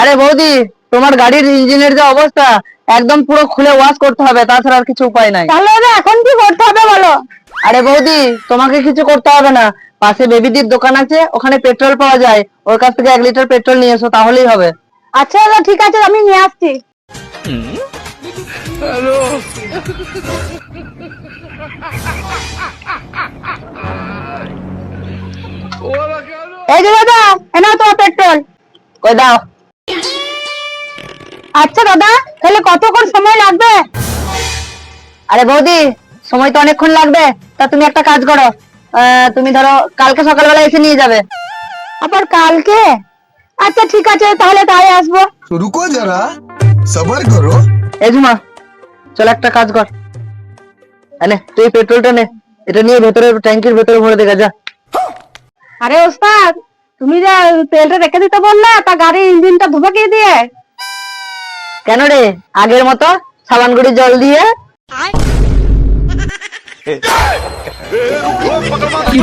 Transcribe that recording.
আরে বৌদি, তোমার গাড়ির ইঞ্জিনের যে অবস্থা, একদম পুরো খুলে ওয়াশ করতে হবে, তাছাড়া আর কিছু উপায় নাই। তাহলে এখন কি করতে হবে বলো? আরে বৌদি, তোমাকে কিছু করতে হবে না। পাশে বেবিদির দোকান আছে, ওখানে পেট্রোল পাওয়া যায়, ওর কাছ থেকে 1 লিটার পেট্রোল নিয়ে এসো, তাহলেই হবে। আচ্ছা দাদা, ঠিক আছে, আমি নিয়ে আসছি। এই যে দাদা, এনাও তোমার পেট্রোল। কই দাও। আচ্ছা দাদা, তাহলে কতক্ষণ সময় লাগবে? আরে বৌদি, সময় তো অনেকক্ষণ লাগবে। তা তুমি একটা কাজ করো, তুমি ধরো কালকে সকালবেলা এসে নিয়ে যাবে। আবার কালকে? আচ্ছা ঠিক আছে, তাহলে তাই আসবো। तो रुको जरा सबर करो। এই ঝুমা, চল একটা কাজ কর, এনে তুই পেট্রোলটা নে, এটা নিয়ে ভেতরে ট্যাঙ্কির ভেতরে ভরে দেখা যা। আরে ওস্তাদ, তুমি যে তেলটা রেখে দিতে বললে, তা গাড়ির ইঞ্জিনটা ধুবে কে দিয়ে? কেন রে, আগের মতো সাবান গুঁড়ি জল দিয়ে? কি